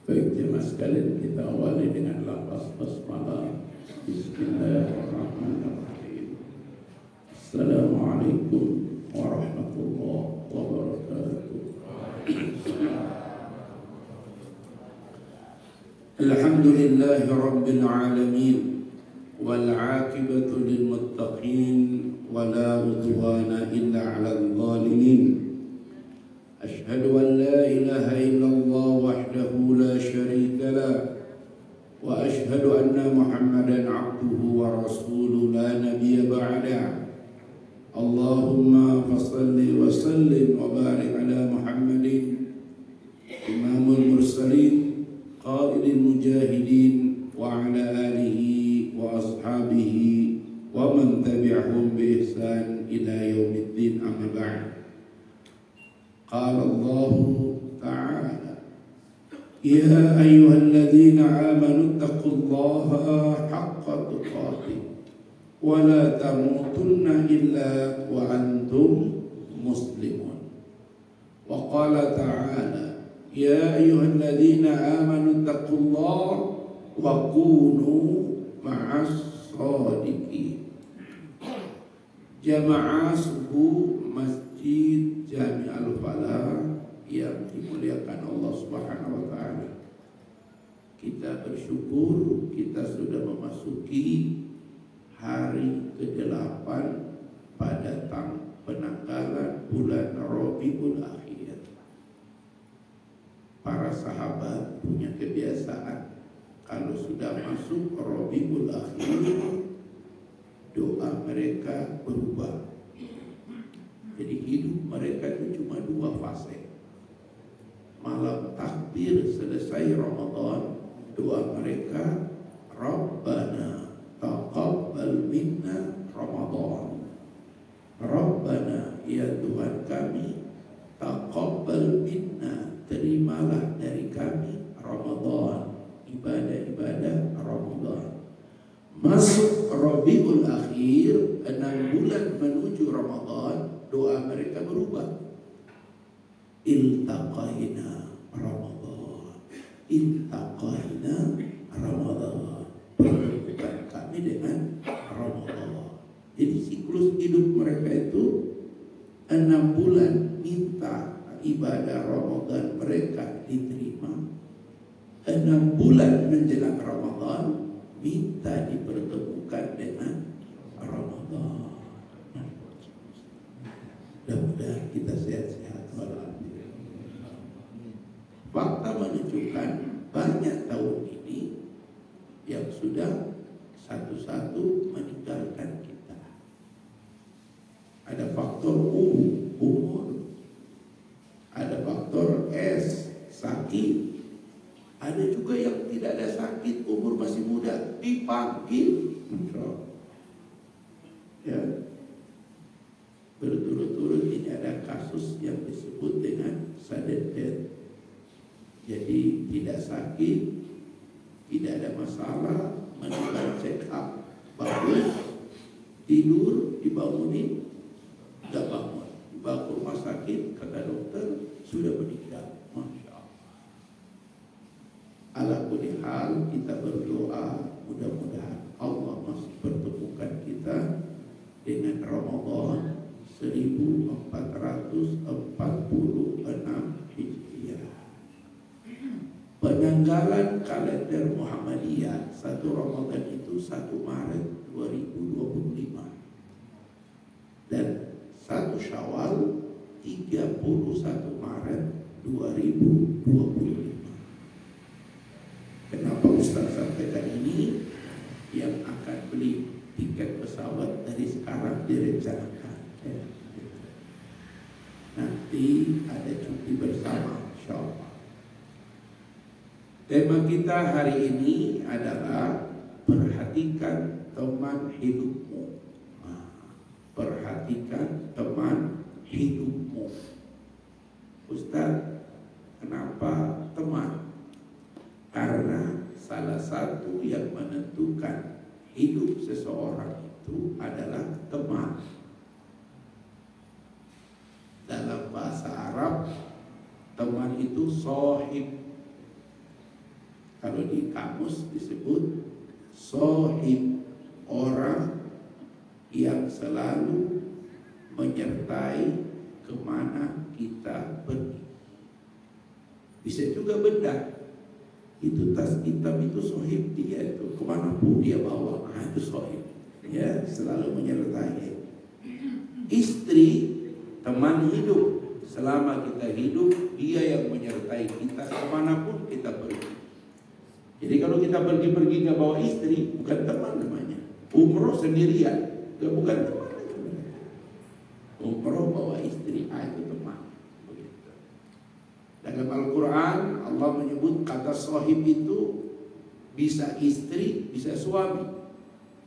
Baik jemaah sekalian, kita awali dengan lafaz basmalah. Bismillahirrahmanirrahim. Assalamualaikum warahmatullahi wabarakatuh. Alhamdulillahi rabbil alamin, wal 'aqibatu lil muttaqin, wa la udwana illa 'alal zalimin. Ashhadu an la ilaha illallah wahdahu la syarika lah, wa ashhadu anna Muhammadan 'abduhu wa rasuluhu la nabiyya ba'da. Allahumma fassalli wa sallim wa barik ala Muhammadin imamul mursalin qaidil mujahidin wa ala alihi wa ashabihi wa man tabi'ahum bi ihsan ila yaumiddin, amma ba'd. Qala Allah ta'ala, ya ayyuhalladzina amanu taqullaha haqqa tuqatih wa la tamutunna illa wa antum muslimun. Wa qala ta'ala, ya ayyuhalladzina amanu taqullaha wa kunu ma'as shadiqin. Jamaah subuh Masjid Jami Al-Falah yang dimuliakan Allah Subhanahu wa Ta'ala, kita bersyukur kita sudah memasuki hari ke-8 pada penanggalan bulan Rabiul Akhir. Para sahabat punya kebiasaan kalau sudah masuk Rabiul Akhir, doa mereka berubah. Jadi hidup mereka itu cuma 2 fase. Malam takbir selesai Ramadan, doa mereka, Rabbana taqabbal minna Ramadan. Rabbana, ya Tuhan kami, taqabbal minna, terimalah dari kami Ramadan, ibadah-ibadah Ramadan. Masuk Rabiul Akhir, 6 bulan menuju Ramadan, doa mereka berubah. Iltaqaina Ramadan, iltaqaina Ramadan, pertemukan kami dengan Ramadan. Jadi siklus hidup mereka itu 6 bulan minta ibadah Ramadan mereka diterima, 6 bulan menjelang Ramadan minta dipertemukan dengan Ramadan. Mudah-mudahan kita sehat-sehat. Fakta menunjukkan banyak tahun ini yang sudah satu-satu meninggalkan kita. Ada faktor umur, ada faktor S, sakit. Ada juga yang tidak ada sakit, umur masih muda, dipanggil. Ya, berturut-turut ini ada kasus yang disebut dengan sudden death. Jadi tidak sakit, tidak ada masalah, meninggal check up, bagus, tidur, dibangunin, gak bangun, dibawa ke rumah sakit, kata dokter sudah meninggal. Masya Allah. Ala kulli hal, kita berdoa mudah-mudahan Allah masih pertemukan kita dengan Ramadan 1446 Hijriah. Penanggalan kalender Muhammadiyah 1 Ramadan itu 1 Maret 2025 dan 1 Syawal 31 Maret 2025. Kenapa Ustaz sampaikan ini? Yang akan beli tiket pesawat dari sekarang direncanakan. Nanti ada cuti bersama, insyaallah. Tema kita hari ini adalah perhatikan teman hidupmu. Perhatikan teman hidupmu. Ustaz, kenapa teman? Karena salah satu yang menentukan hidup seseorang itu adalah teman. Dalam bahasa Arab, teman itu sohib. Kalau di kamus disebut sohib, orang yang selalu menyertai kemana kita pergi. Bisa juga benda, itu tas hitam itu sohib dia, itu kemanapun dia bawa, itu sohib, ya, selalu menyertai. Istri, teman hidup, selama kita hidup dia yang menyertai kita kemanapun kita pergi. Jadi kalau kita pergi-pergi nggak bawa istri, bukan teman namanya. Umroh sendirian, bukan teman. Umroh bawa istri, itu teman. Begitu. Dalam Al-Quran Allah menyebut kata sohib itu bisa istri, bisa suami.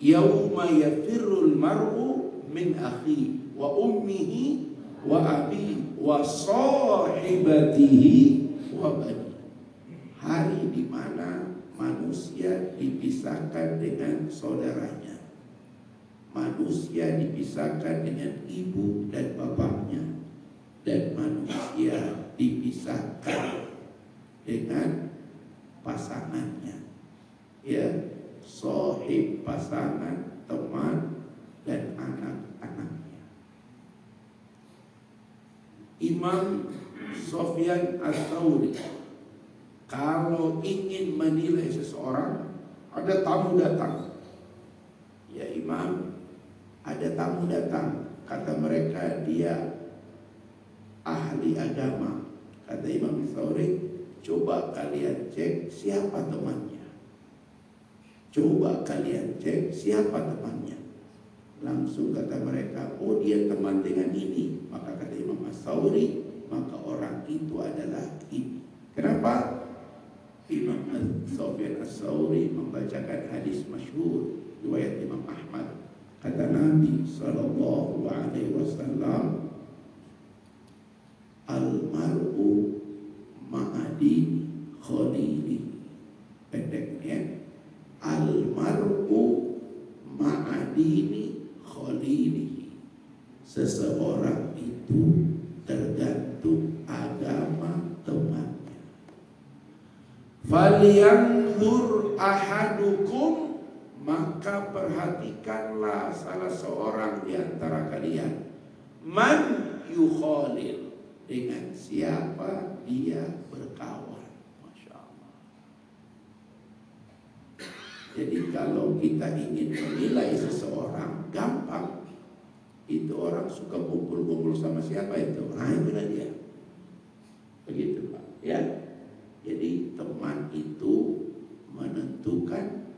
Yauma yafirrul mar'u min akhi wa ummihi wa abi wa sahibatihi wa bani. Hari di mana manusia dipisahkan dengan saudaranya, manusia dipisahkan dengan ibu dan bapaknya, dan manusia dipisahkan dengan pasangannya, ya, sohib, pasangan, teman, dan anak-anaknya. Imam Sufyan Ats-Tsauri kalau ingin menilai seseorang, ada tamu datang, ya Imam, ada tamu datang, kata mereka dia ahli agama. Kata Imam Ats-Tsauri, coba kalian cek siapa temannya, coba kalian cek siapa temannya. Langsung kata mereka, oh dia teman dengan ini. Maka kata Imam Ats-Tsauri, maka orang itu adalah ini. Kenapa? Imam Sufyan Ats-Tsauri membacakan hadis masyhur riwayat Imam Ahmad. Kata Nabi sallallahu alaihi wasallam, al-mar'u ma'adi khalili. Pendeknya, al-mar'u ma'adini khalili. Seseorang itu tergantung agama temannya. Falyanzur ahadukum, maka perhatikanlah salah seorang di antara kalian, man yukhalil, dengan siapa dia berkawan. Masya Allah. Jadi kalau kita ingin menilai seseorang, gampang. Itu orang suka kumpul-kumpul sama siapa itu, itulah dia. Begitu Pak, ya. Jadi teman itu menentukan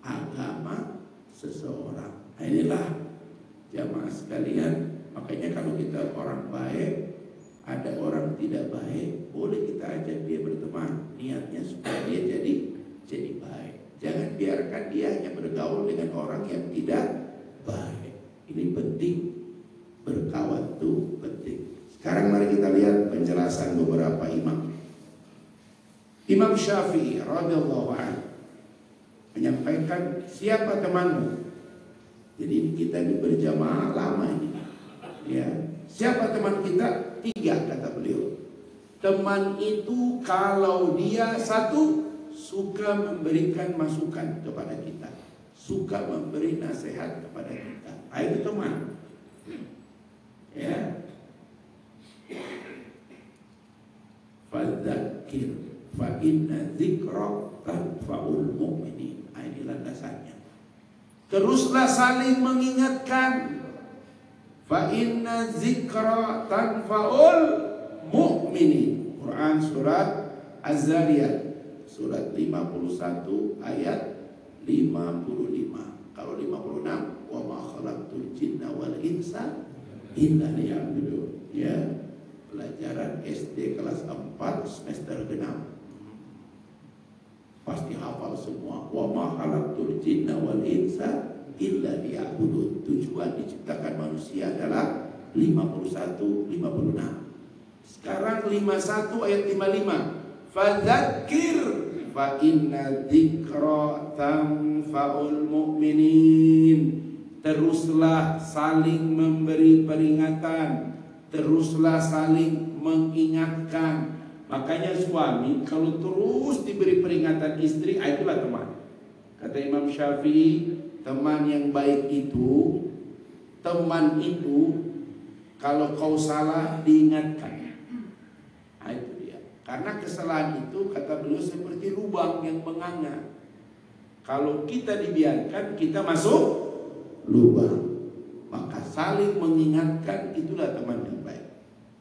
agama seseorang. Inilah jamaah sekalian. Makanya kalau kita orang baik, ada orang tidak baik, boleh kita ajak dia berteman. Niatnya supaya dia jadi baik. Jangan biarkan dia hanya bergaul dengan orang yang tidak baik. Ini penting, berkawan itu penting. Sekarang mari kita lihat penjelasan beberapa imam. Imam Syafi'i radhiyallahu anhu menyampaikan, siapa temanmu? Jadi kita ini berjamaah lama ini, ya. Siapa teman kita? 3 kata beliau. Teman itu kalau dia satu, suka memberikan masukan kepada kita, suka memberi nasihat kepada kita, itu teman, ya. Fadzakir fa inna dzikra tanfa'ul mu'minin. Ini landasannya. Teruslah saling mengingatkan. Fa inna dzikra tanfa'ul mu'minin. Quran surat Az-Zariyat surat 51 ayat 55. Kalau 56, wa ma khalaqtul jinna wal insa illa liya'budun. Ya, pelajaran SD kelas 4 semester genap. Pasti hafal semua. Wa ma khalaqtul jinna wal insa illa liya'budun. Tujuan diciptakan manusia adalah 51, 56. Sekarang 51 ayat 55. Fadzakir fa inna dzikra tanfa'ul mu'minin. Teruslah saling memberi peringatan, teruslah saling mengingatkan. Makanya suami kalau terus diberi peringatan istri, itulah teman. Kata Imam Syafi'i, teman yang baik itu, teman itu kalau kau salah diingatkan. Itu dia. Karena kesalahan itu kata beliau seperti lubang yang menganga. Kalau kita dibiarkan, kita masuk lubang. Maka saling mengingatkan, itulah teman yang baik.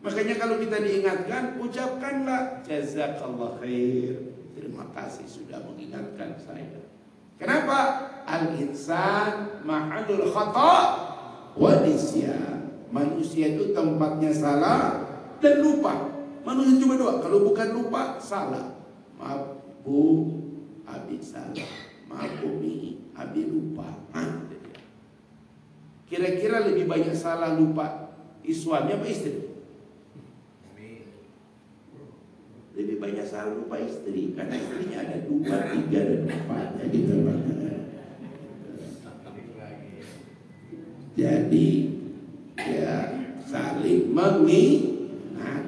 Makanya kalau kita diingatkan, ucapkanlah jazakallah khair. Terima kasih sudah mengingatkan saya. Kenapa? Al-insan mahallul khata' wa nisyan. Manusia itu tempatnya salah dan lupa. Manusia cuma dua. Kalau bukan lupa, salah. Maaf Bu, Abi salah. Maaf Umi, Abi lupa. Kira-kira lebih banyak salah lupa suami apa istri? Lebih banyak salah lupa istri, karena istrinya ada 2, 3, dan 4 gitu. Jadi ya saling mengingatkan.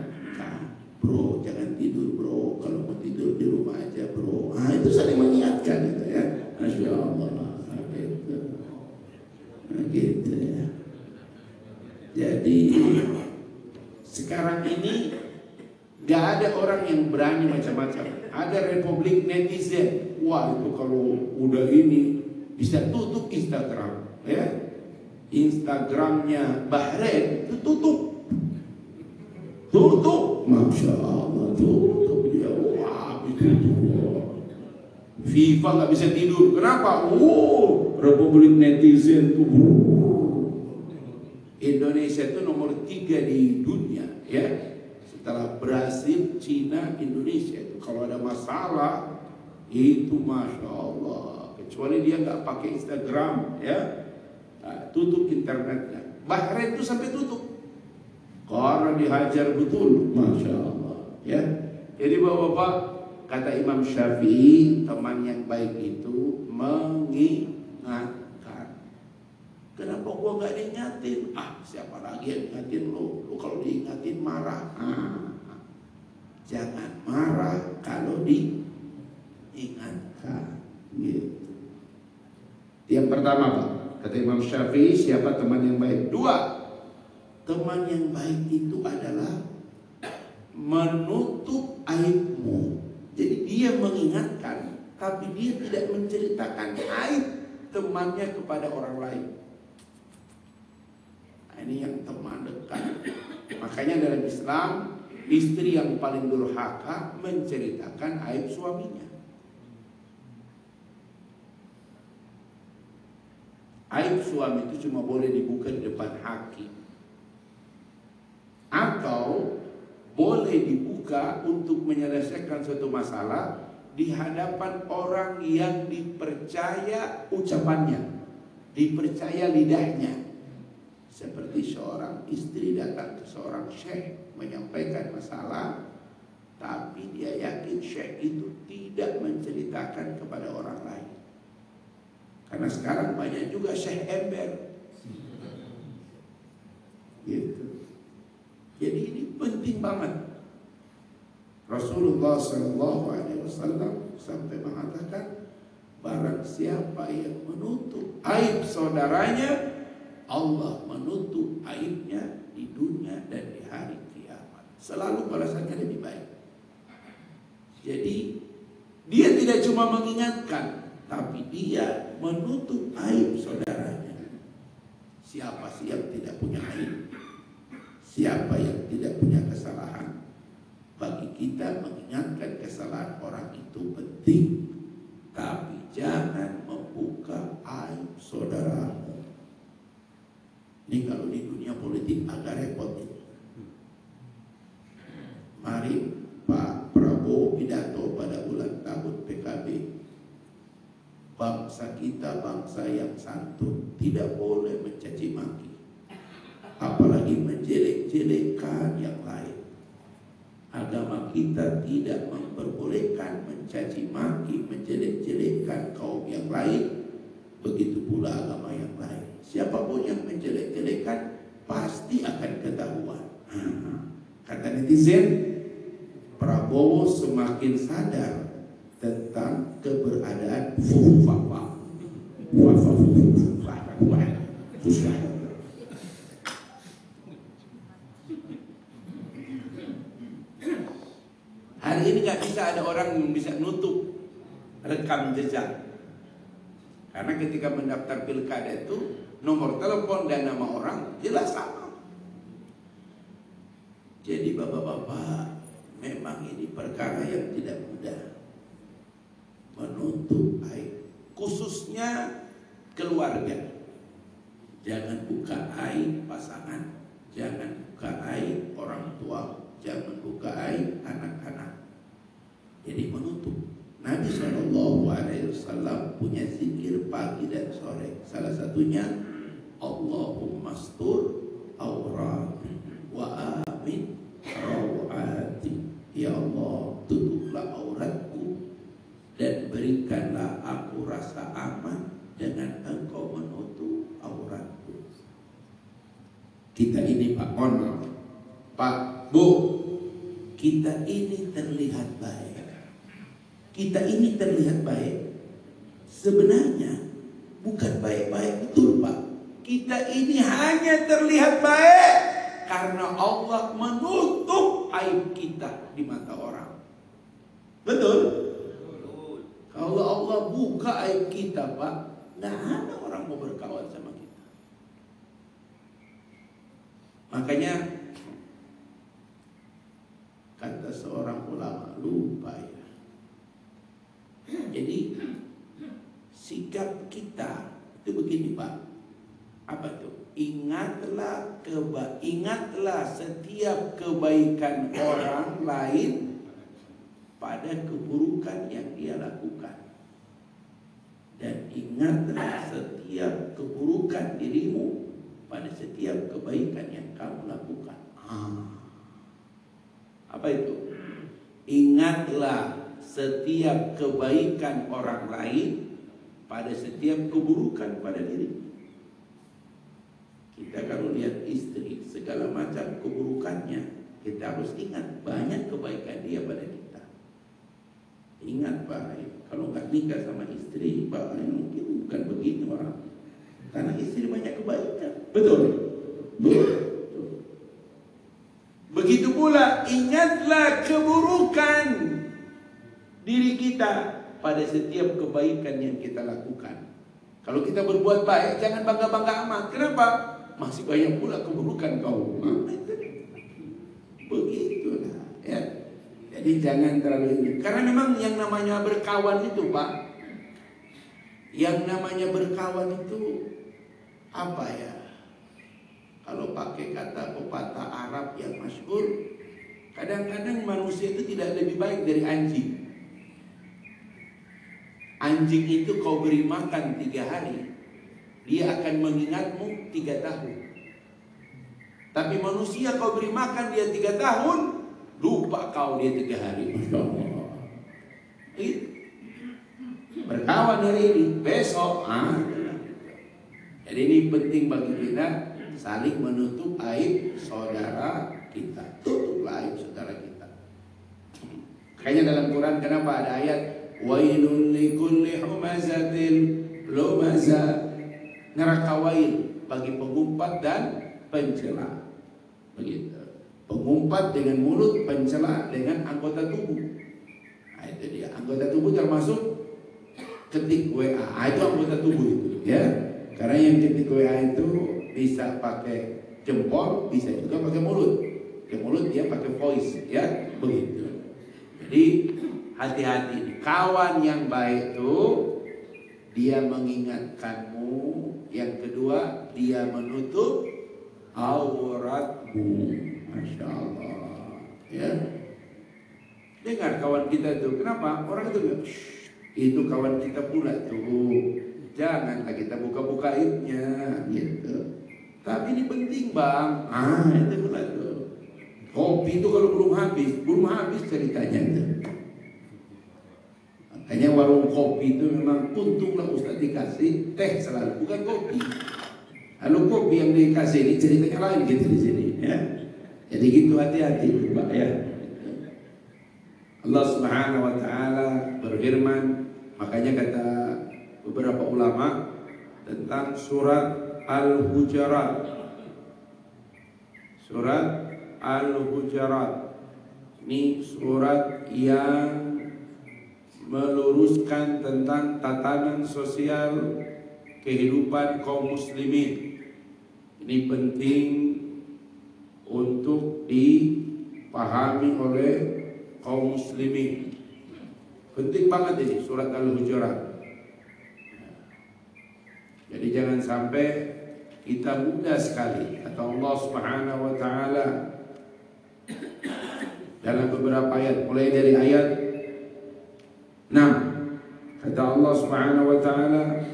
Bro, jangan tidur bro, kalau mau tidur di rumah aja bro. Itu saling mengingatkan gitu ya. Masya Allah gitu ya. Jadi sekarang ini gak ada orang yang berani macam-macam. Ada republik netizen. Wah itu kalau udah ini bisa tutup Instagram ya. Instagramnya Bahrain itu tutup. Masya Allah tutup dia. Wah itu FIFA gak bisa tidur. Kenapa? Republik netizen tuh. Indonesia itu nomor 3 di dunia ya. Setelah Brasil, Cina, Indonesia itu kalau ada masalah itu Masya Allah. Kecuali dia nggak pakai Instagram ya, tutup internetnya. Bahrain itu sampai tutup karena dihajar betul, Masya Allah ya. Jadi bapak-bapak, kata Imam Syafi'i, teman yang baik itu mengingatkan. Kenapa gua nggak diingatin? Siapa lagi yang ingatin lo? Lo kalau diingatin marah. Jangan marah kalau diingatkan. Gitu. Yang pertama Pak, kata Imam Syafi'i, siapa teman yang baik? 2, teman yang baik itu adalah menutup aibmu. Jadi dia mengingatkan, tapi dia tidak menceritakan aib temannya kepada orang lain. Ini yang teman dekat. Makanya dalam Islam, istri yang paling durhaka menceritakan aib suaminya. Aib suami itu cuma boleh dibuka di depan hakim, atau boleh dibuka untuk menyelesaikan suatu masalah di hadapan orang yang dipercaya ucapannya, dipercaya lidahnya. Seperti seorang istri datang ke seorang syekh menyampaikan masalah, tapi dia yakin syekh itu tidak menceritakan kepada orang lain. Karena sekarang banyak juga syekh ember. Gitu. Jadi ini penting banget. Rasulullah SAW sampai mengatakan, barang siapa yang menutup aib saudaranya, Allah menutup aibnya di dunia dan di hari kiamat. Selalu balasannya lebih baik. Jadi dia tidak cuma mengingatkan, tapi dia menutup aib saudaranya. Siapa sih yang tidak punya aib? Siapa yang tidak punya kesalahan? Bagi kita mengingatkan kesalahan orang itu penting, tapi jangan membuka aib saudaramu. Ini kalau di dunia politik agak repot ini. Mari Pak Prabowo pidato pada ulang tahun PKB. Bangsa kita bangsa yang santun, tidak boleh mencaci maki, apalagi menjelek-jelekkan yang lain. Agama kita tidak memperbolehkan mencaci maki, menjelek-jelekkan kaum yang lain. Begitu pula agama yang lain. Siapapun yang menjelek-jelekan pasti akan ketahuan. Kata netizen, Prabowo Prabowo semakin sadar tentang keberadaan Fufafa. Hari ini nggak bisa ada orang yang bisa nutup rekam jejak. Karena ketika mendaftar pilkada itu nomor telepon dan nama orang jelas sama. Jadi bapak-bapak, memang ini perkara yang tidak mudah. Menutup aib, khususnya keluarga. Jangan buka aib pasangan, jangan buka aib orang tua, jangan buka aib anak-anak. Jadi menutup. Nabi SAW punya zikir pagi dan sore. Salah satunya Allahumma astur awrati wa amin rawati. Ya Allah, tutuplah auratku dan berikanlah aku rasa aman dengan Engkau menutup auratku. Kita ini Pak Ono, Pak Bu, kita ini terlihat baik. Kita ini terlihat baik. Sebenarnya bukan baik-baik, betul Pak. Kita ini hanya terlihat baik karena Allah menutup aib kita di mata orang. Betul? Kalau Allah buka aib kita Pak, nggak ada orang mau berkawan sama kita. Makanya kata seorang ulama, lupa ya. Jadi sikap kita itu begini Pak. Apa tuh? Ingatlah setiap kebaikan orang lain pada keburukan yang dia lakukan. Dan ingatlah setiap keburukan dirimu pada setiap kebaikan yang kamu lakukan. Apa itu? Ingatlah setiap kebaikan orang lain pada setiap keburukan pada diri. Kita kalau lihat istri segala macam keburukannya, kita harus ingat banyak kebaikan dia pada kita. Ingat Pak, kalau nggak nikah sama istri, Pak, mungkin bukan begini orang. Karena istri banyak kebaikan. Betul. Begitu pula ingatlah keburukan diri kita pada setiap kebaikan yang kita lakukan. Kalau kita berbuat baik, jangan bangga-bangga amat. Kenapa? Masih banyak pula keburukan kau. Begitulah ya. Jadi jangan terlalu ini. Karena memang yang namanya berkawan itu Pak, yang namanya berkawan itu apa ya? Kalau pakai kata pepatah Arab yang masyhur, kadang-kadang manusia itu tidak lebih baik dari anjing. Anjing itu kau beri makan 3 hari, dia akan mengingatmu 3 tahun. Tapi manusia kau beri makan dia 3 tahun, lupa kau dia 3 hari. Berkawan hari ini, besok. Jadi ini penting bagi kita saling menutup aib saudara kita. Tutuplah aib saudara kita. Kayaknya dalam Quran kenapa ada ayat wailun likulli humazatin lumaza, neraka wail bagi pengumpat dan pencela. Begitu. Pengumpat dengan mulut, pencela dengan anggota tubuh. Nah, itu dia. Anggota tubuh termasuk ketik WA. Itu anggota tubuh itu, ya. Karena yang ketik WA itu bisa pakai jempol, bisa juga pakai mulut. Ke mulut dia pakai voice, ya. Begitu. Jadi hati-hati. Kawan yang baik itu dia mengingatkanmu. Yang kedua, dia menutup auratmu. Masya Allah. Ya. Dengar kawan kita itu. Kenapa? Orang itu bilang, itu kawan kita pula tuh. Janganlah kita buka-buka aibnya. Gitu. Tapi ini penting bang. Itu pula tuh. Kopi itu kalau belum habis ceritanya itu. Makanya warung kopi itu memang untunglah Ustaz dikasih teh selalu, bukan kopi. Kalau kopi yang dikasih ini ceritanya lain gitu di sini, ya. Jadi gitu hati-hati Pak ya. Allah Subhanahu wa taala berfirman, makanya kata beberapa ulama tentang surat Al-Hujurat. Surat Al-Hujurat ini surat yang meluruskan tentang tatanan sosial kehidupan kaum muslimin. Ini penting untuk dipahami oleh kaum muslimin. Penting banget ini surat Al-Hujurat. Jadi jangan sampai kita mudah sekali kata Allah Subhanahu wa taala dalam beberapa ayat, mulai dari ayat 6. Kata Allah Subhanahu wa taala,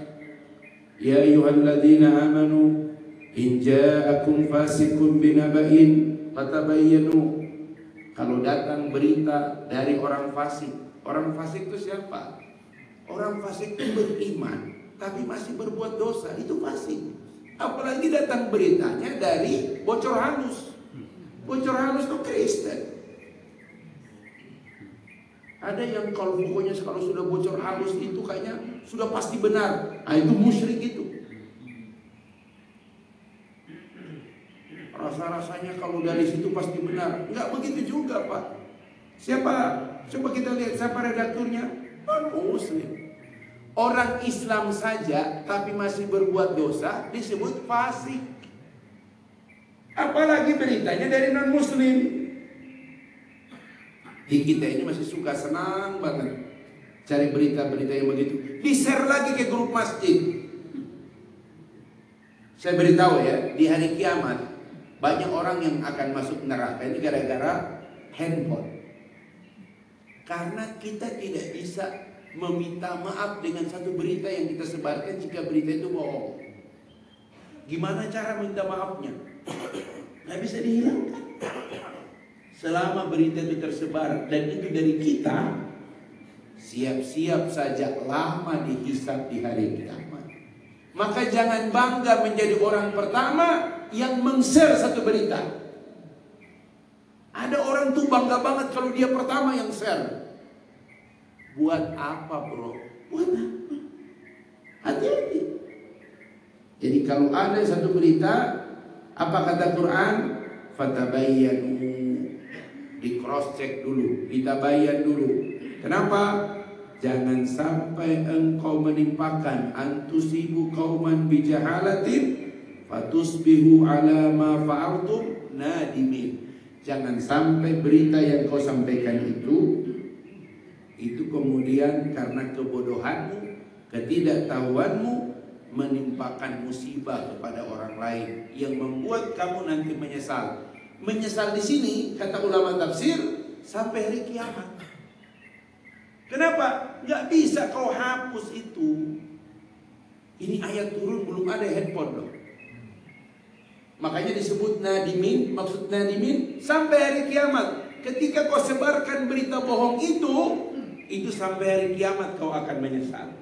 ya ayyuhalladzina amanu in ja'akum fasiqun binaba'in fatabayyanu. Kalau datang berita dari orang fasik. Orang fasik itu siapa? Orang fasik itu beriman tapi masih berbuat dosa, itu fasik. Apalagi datang beritanya dari bocor halus. Bocor halus itu Kristen. Ada yang kalau pokoknya kalau sudah bocor halus itu kayaknya sudah pasti benar. Nah, itu musyrik itu. Rasa-rasanya kalau dari situ pasti benar. Enggak begitu juga, Pak. Siapa? Coba kita lihat siapa redakturnya. Non-muslim. Orang Islam saja tapi masih berbuat dosa disebut fasik. Apalagi beritanya dari non-muslim. Di kita ini masih suka senang banget cari berita-berita yang begitu. Di-share lagi ke grup masjid. Saya beritahu ya, di hari kiamat banyak orang yang akan masuk neraka ini gara-gara handphone. Karena kita tidak bisa meminta maaf dengan satu berita yang kita sebarkan jika berita itu bohong. Gimana cara minta maafnya? Nggak bisa dihilangkan. Selama berita itu tersebar dan itu dari kita, siap-siap saja lama dihisab di hari kiamat. Maka jangan bangga menjadi orang pertama yang men-share satu berita. Ada orang tuh bangga banget kalau dia pertama yang share. Buat apa, bro? Buat apa? Hati-hati. Jadi kalau ada satu berita, apa kata Quran? Fatabayyanu. Di cross check dulu, ditabayyan dulu. Kenapa? Jangan sampai engkau menimpakan antusibu qauman bijahalatin fatusbihu ala ma fa'altum nadimin. Jangan sampai berita yang kau sampaikan itu kemudian karena kebodohanmu, ketidaktahuanmu menimpakan musibah kepada orang lain yang membuat kamu nanti menyesal. Menyesal di sini kata ulama tafsir sampai hari kiamat. Kenapa? Nggak bisa kau hapus itu. Ini ayat turun belum ada handphone loh. Makanya disebut nadimin. Maksud nadimin sampai hari kiamat. Ketika kau sebarkan berita bohong itu sampai hari kiamat kau akan menyesal.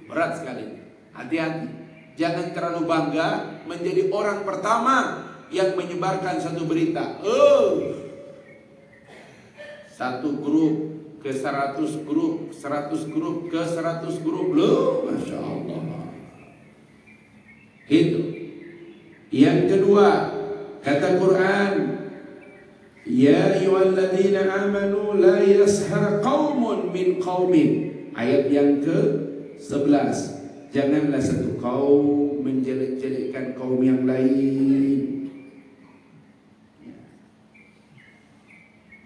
Berat sekali. Hati-hati. Jangan terlalu bangga menjadi orang pertama yang menyebarkan satu berita. Satu grup ke 100 grup, 100 grup ke 100 grup. Loh, Masya Allah. Itu. Yang kedua, kata Quran, ya ayyuhalladzina amanu la yashar qaumun min qaumin. Ayat yang ke-11. Janganlah satu kaum menjelek-jelekkan kaum yang lain.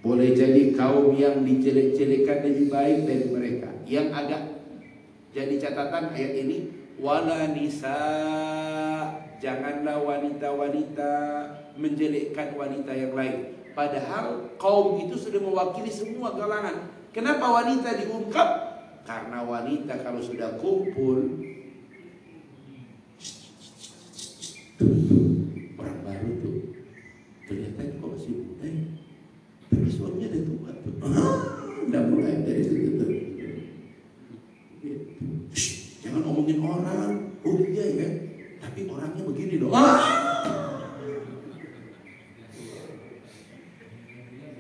Boleh jadi kaum yang dijelek-jelekkan lebih baik dari mereka. Yang agak jadi catatan ayat ini, wala nisa, janganlah wanita-wanita menjelekkan wanita yang lain. Padahal kaum itu sudah mewakili semua kalangan. Kenapa wanita diungkap? Karena wanita kalau sudah kumpul, orang baru tuh kelihatan kok masih muda ya, tapi suaminya udah tua tuh. Udah mulai dari situ tuh. Jangan ngomongin orang. Oh iya ya, tapi orangnya begini dong.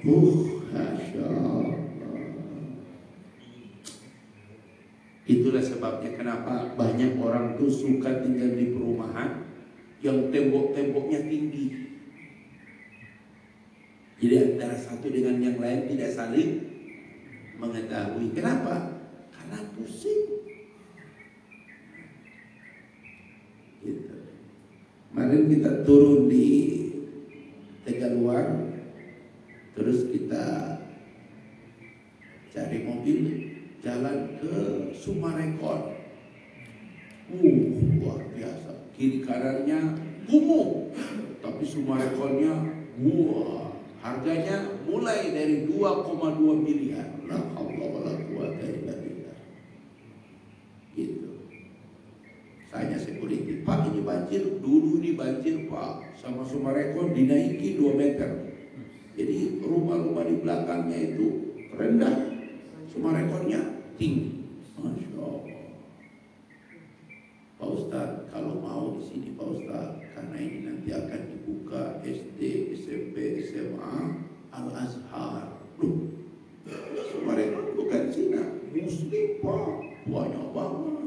Masya Allah. Itulah sebabnya kenapa banyak orang tuh suka tinggal di perumahan yang tembok-temboknya tinggi. Jadi antara satu dengan yang lain tidak saling mengetahui. Kenapa? Karena pusing. Gitu. Kemarin kita turun di Tegaluar, terus kita cari mobil jalan ke Sumarekon. Luar biasa. Kiri kanannya kumuh, tapi Sumarekonnya wah, harganya mulai dari 2,2 miliar. La haula wala quwata illa billah. Gitu. Tanya security, Pak ini banjir, dulu ini banjir Pak, sama Sumarekon dinaiki 2 meter. Jadi rumah-rumah di belakangnya itu rendah, Sumarekonnya tinggi. Masya Allah. Pak Ustadz, kalau mau di sini Pak Ustadz, karena ini nanti akan dibuka SD, SMP, SMA, Al-Azhar. Loh, Sumarekon bukan Cina, Muslim Pak, banyak banget.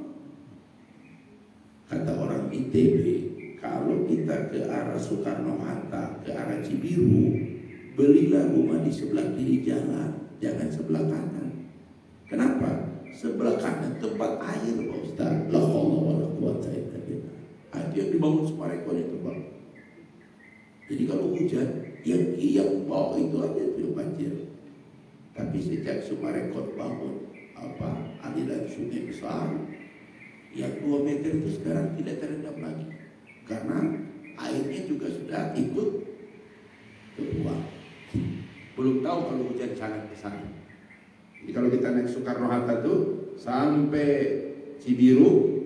Kata orang ITB, kalau kita ke arah Soekarno-Hatta, ke arah Cibiru, belilah rumah di sebelah kiri jalan, jangan sebelah kanan. Kenapa? Sebelah kanan tempat air Pak Ustaz. La haula wala quwata illa billah. Itu yang dibangun Sumarekon itu Pak. Jadi kalau hujan, yang bawah itu aja itu banjir. Tapi sejak Sumarekon bangun aliran sungai besar, yang 2 meter itu sekarang tidak terendam lagi, karena airnya juga sudah ikut keluar. Belum tahu kalau hujan sangat besar. Jadi kalau kita naik Soekarno-Hatta tuh sampai Cibiru,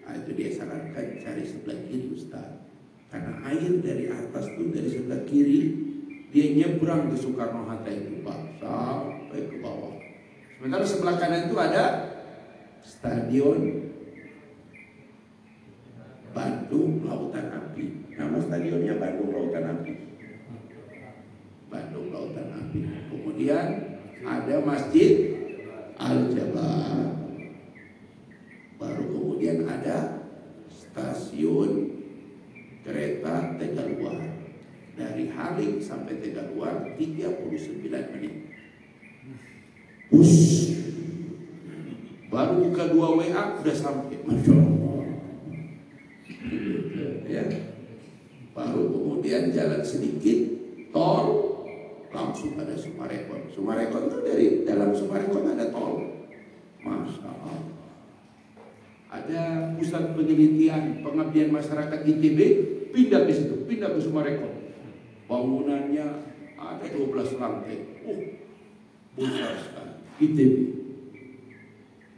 itu dia sarankan cari sebelah kiri Ustaz, karena air dari atas tuh dari sebelah kiri dia nyebrang ke Soekarno-Hatta itu Pak sampai ke bawah. Sementara sebelah kanan itu ada stadion Bandung Lautan Api. Nama stadionnya Bandung Lautan Api. Bandung Lautan Api. Kemudian ada Masjid Al-Jabar. Baru kemudian ada stasiun kereta Tegaluar. Dari Halim sampai Tegaluar 39 menit. Baru buka 2 WA udah sampai. Masya Allah. Ya. Baru kemudian jalan sedikit tol, langsung ada Sumarekon. Sumarekon itu dari dalam Sumarekon ada tol. Masya Allah. Ada pusat penelitian pengabdian masyarakat ITB, pindah ke situ, pindah ke Sumarekon. Bangunannya ada 12 lantai. Besar sekali. ITB.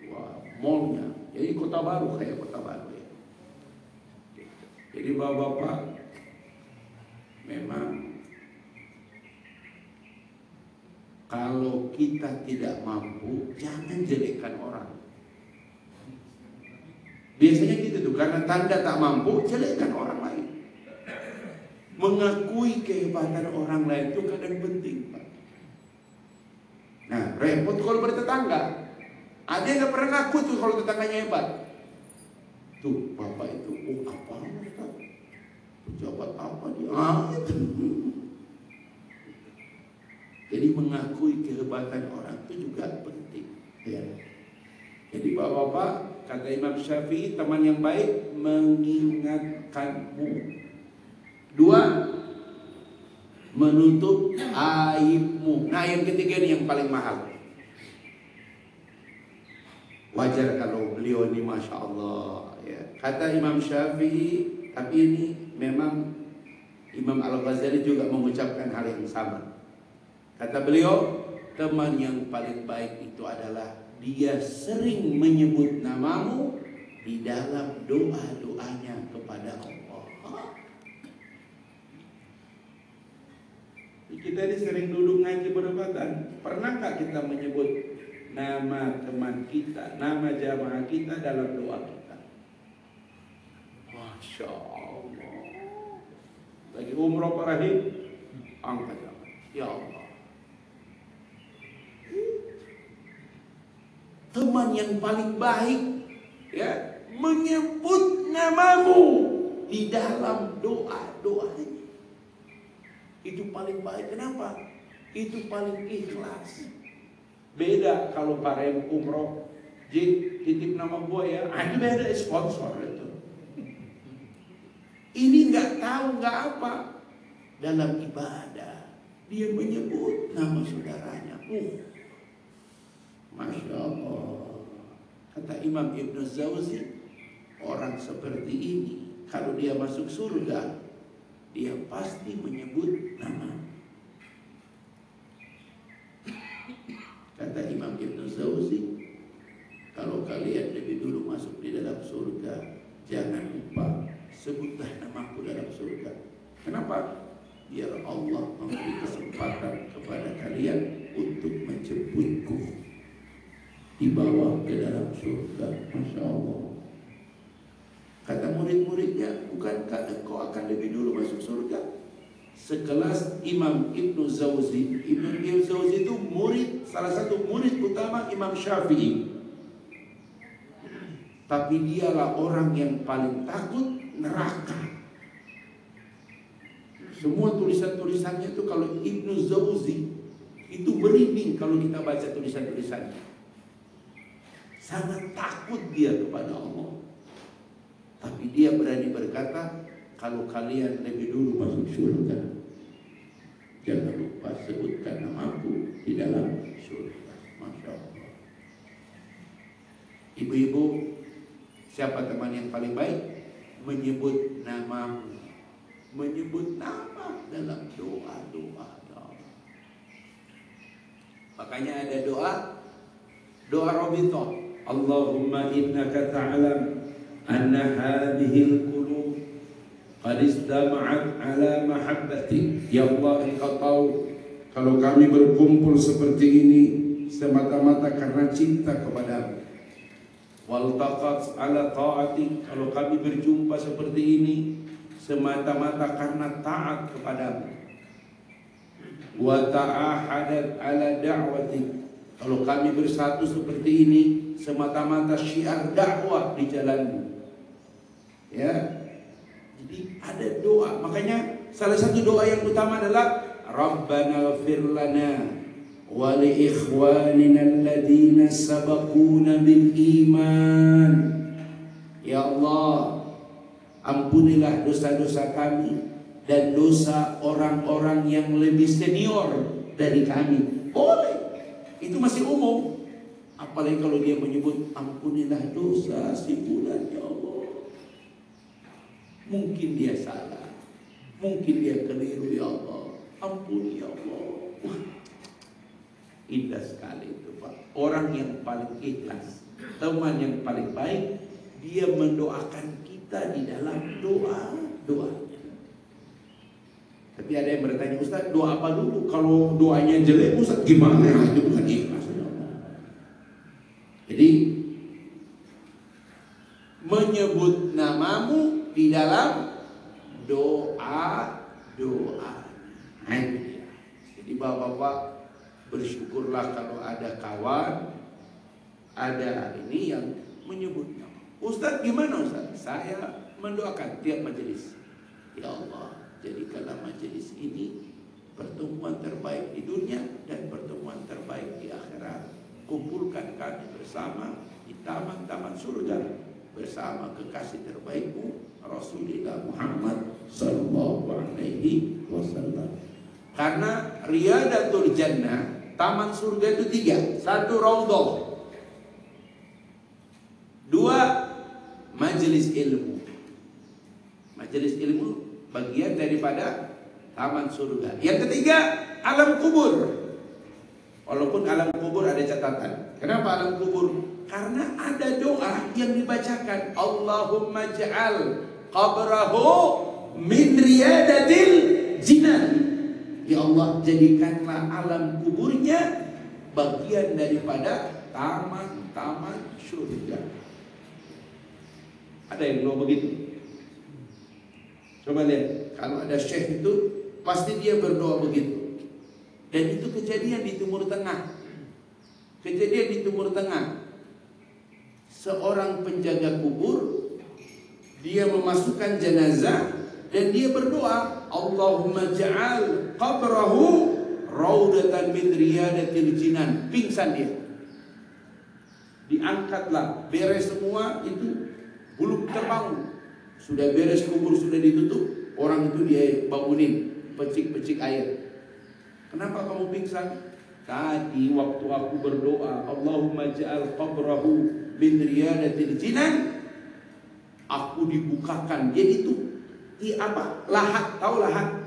Wah, mallnya. Jadi kota baru kayak kota baru. Jadi bapak-bapak, memang kalau kita tidak mampu, jangan jelekkan orang. Biasanya gitu tuh, karena tanda tak mampu, jelekkan orang lain. Mengakui kehebatan orang lain itu kadang penting Pak. Nah, repot kalau bertetangga. Ada yang gak pernah ngaku tuh kalau tetangganya hebat. Tuh, bapak itu, apa? Pejabat apa dia? Jadi mengakui kehebatan orang itu juga penting. Ya. Jadi bapak-bapak, kata Imam Syafi'i, teman yang baik mengingatkanmu. 2, menutup aibmu. Nah yang ketiga ini yang paling mahal. Wajar kalau beliau ini Masya Allah ya. Kata Imam Syafi'i, tapi ini memang Imam Al-Ghazali juga mengucapkan hal yang sama. Kata beliau, teman yang paling baik itu adalah dia sering menyebut namamu di dalam doa-doanya kepada Allah. Kita ini sering duduk ngaji perdebatan. Pernahkah kita menyebut nama teman kita, nama jamaah kita dalam doa kita? Masya Allah. Lagi umroh Pak Rahim, angkat tangan. Ya Allah, teman yang paling baik, ya, menyebut namamu di dalam doa-doanya. Itu paling baik. Kenapa? Itu paling ikhlas. Beda kalau para yang umroh, titip nama gue ya, ini beda, sponsor itu. Ini nggak tahu nggak apa. Dalam ibadah dia menyebut nama saudaranya. Masya Allah. Kata Imam Ibnu Jauzi, orang seperti ini kalau dia masuk surga, dia pasti menyebut nama. Kata Imam Ibnu Jauzi, kalau kalian lebih dulu masuk di dalam surga, jangan lupa sebutlah namaku dalam surga. Kenapa? Biar Allah memberi kesempatan kepada kalian untuk menjemputku dibawa ke dalam surga. Masya Allah. Kata murid-muridnya, bukankah engkau akan lebih dulu masuk surga? Sekelas Imam Ibnu Jauzi. Imam Ibnu Jauzi itu murid, salah satu murid utama Imam Syafi'i. Tapi dialah orang yang paling takut neraka. Semua tulisan-tulisannya itu kalau Ibnu Jauzi itu merinding kalau kita baca tulisan-tulisannya. Sangat takut dia kepada Allah. Tapi dia berani berkata, kalau kalian lebih dulu masuk surga, jangan lupa sebutkan namaku di dalam surga. Masya Allah. Ibu-ibu, siapa teman yang paling baik? Menyebut namamu, menyebut nama dalam doa-doa. Makanya ada doa Rabithah. Allahumma innaka ta'lam anna hadhil qulub qad istama'at ala mahabbatik. Ya Allah, engkau tahu kalau kami berkumpul seperti ini semata-mata karena cinta kepadamu. Wal taqat ala ta'atik, kalau kami berjumpa seperti ini semata-mata karena taat kepadamu. Wa ta'ahadat ala da'watik, kalau kami bersatu seperti ini semata-mata syiar dakwah di jalanmu. Ya. Jadi ada doa. Makanya salah satu doa yang utama adalah Rabbana ighfir lana wa li ikhwanina alladziina sabaquna bil iman. Ya Allah, ampunilah dosa-dosa kami dan dosa orang-orang yang lebih senior dari kami. Boleh. Itu masih umum. Apalagi kalau dia menyebut ampunilah dosa si fulan, ya Allah. Mungkin dia salah, mungkin dia keliru, ya Allah. Ampuni ya Allah. Wah, indah sekali itu Pak. Orang yang paling ikhlas, teman yang paling baik, dia mendoakan kita di dalam doa-doanya. Tapi ada yang bertanya, Ustaz, doa apa dulu? Kalau doanya jelek, Ustaz gimana? Itu bukan ikhlas. Jadi menyebut namamu di dalam doa-doa. Nah, itu dia. Jadi bapak-bapak bersyukurlah kalau ada kawan, ada ini yang menyebut nama. Ustaz gimana Ustaz? Saya mendoakan tiap majelis. Ya Allah, jadikanlah majelis ini pertemuan terbaik di dunia dan pertemuan terbaik di akhirat. Kumpulkan kami bersama di taman-taman surga bersama kekasih terbaikmu Rasulullah Muhammad sallallahu alaihi wasallam. Karena riyadatul jannah, taman surga itu 3. 1 raudhah, 2 majelis ilmu. Majelis ilmu bagian daripada taman surga. Yang ketiga, alam kubur. Walaupun alam kubur ada catatan. Kenapa alam kubur? Karena ada doa yang dibacakan. Allahumma ja'al qabrahu min riyadatil jinan. Ya Allah, jadikanlah alam kuburnya bagian daripada taman-taman surga. Ada yang mau begitu? Coba lihat. Kalau ada syekh itu pasti dia berdoa begitu. Dan itu kejadian di Timur Tengah. Kejadian di Timur Tengah. seorang penjaga kubur, dia memasukkan jenazah dan dia berdoa, Allahumma ja'al qabrahu raudatan min riyadatil jinan. Pingsan dia. Diangkatlah, beres semua itu, belum terbangun. Sudah beres, kubur sudah ditutup, orang itu dia bangunin, pecik-pecik air. Kenapa kamu pingsan? Tadi waktu aku berdoa, Allahumma ja'al qabrahu min riyadatil jinan, aku dibukakan. Jadi itu apa? Lahat, tahu lahat?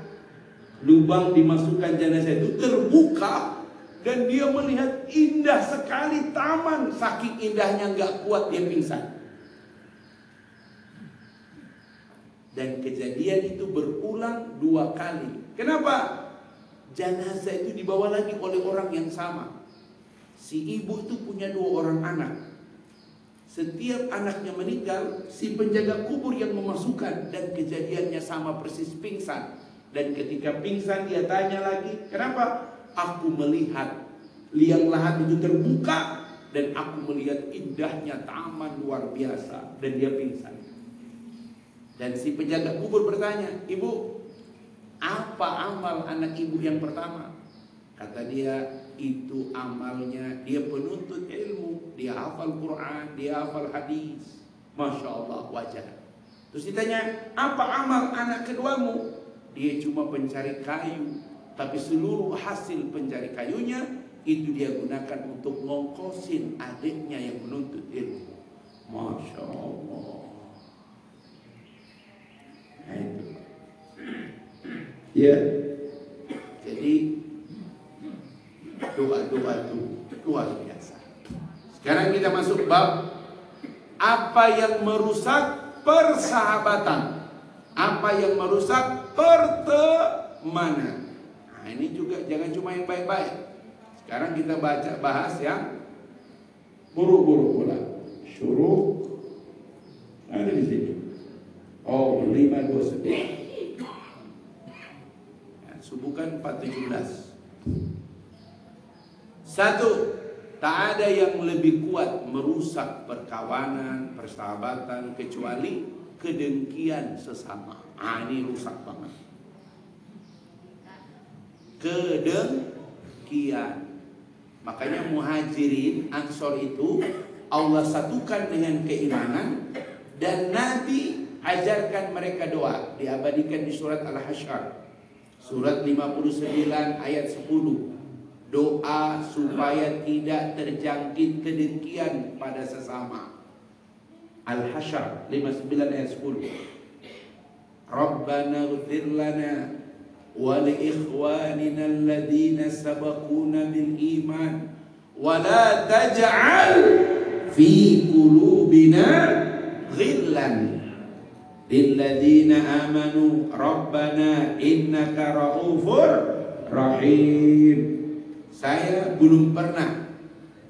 Lubang dimasukkan jenazah itu terbuka dan dia melihat indah sekali taman. Saking indahnya nggak kuat dia pingsan. Dan kejadian itu berulang 2 kali. Kenapa? Jenazah itu dibawa lagi oleh orang yang sama. Si ibu itu punya 2 orang anak. Setiap anaknya meninggal, si penjaga kubur yang memasukkan, dan kejadiannya sama persis, pingsan. Dan ketika pingsan dia tanya lagi, kenapa? Aku melihat liang lahat itu terbuka dan aku melihat indahnya taman luar biasa, dan dia pingsan. Dan si penjaga kubur bertanya, ibu, apa amal anak ibu yang pertama? Kata dia, itu amalnya dia penuntut ilmu, dia hafal Quran, dia hafal hadis. Masya Allah, wajar. Terus ditanya, apa amal anak keduamu? Dia cuma pencari kayu, tapi seluruh hasil pencari kayunya itu dia gunakan untuk ngongkosin adiknya yang menuntut ilmu. Masya Allah. Nah itu. Ya. Jadi doa-doa itu luar biasa. Sekarang kita masuk bab apa yang merusak persahabatan, apa yang merusak pertemanan. Nah, ini juga jangan cuma yang baik-baik. Sekarang kita bahas yang buruk-buruk pula. Syuruk ada di sini. Oh, 529. Ya, subukan 417. 1. Tak ada yang lebih kuat merusak perkawanan, persahabatan kecuali kedengkian sesama. Ini rusak banget. Kedengkian. Makanya Muhajirin, Ansor itu Allah satukan dengan keimanan, dan Nabi ajarkan mereka doa, diabadikan di surat Al-Hasyr, surat 59 ayat 10. Doa supaya tidak terjangkit kedengkian pada sesama. Al-Hasyr 59 ayat 10. Rabbana ighfir lana wa li ikhwanina alladhina sabaquna bil iman wa la taj'al fi qulubina ghillan lilladzina amanu rabbana innaka raufur rahim. Saya belum pernah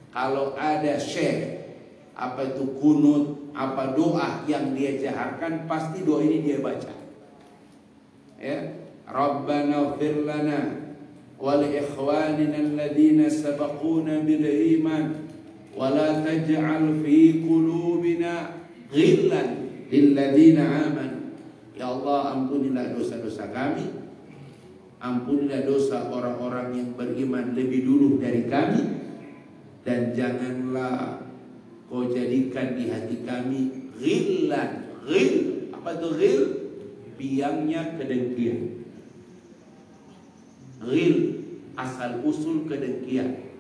kalau ada syekh apa itu kunut, apa doa yang dia jaharkan, pasti doa ini dia baca. Ya, Rabbana ighfir lana wa li ikhwanina alladhina sabaquna bil iman wa la taj'al fi qulubina ghillan lilladzina amanu. Ya Allah, ampunilah dosa-dosa kami, ampunilah dosa orang-orang yang beriman lebih dulu dari kami, dan janganlah kau jadikan di hati kami ghillan. Ghil, apa itu ghil? Biangnya kedengkian. Ghil, asal usul kedengkian.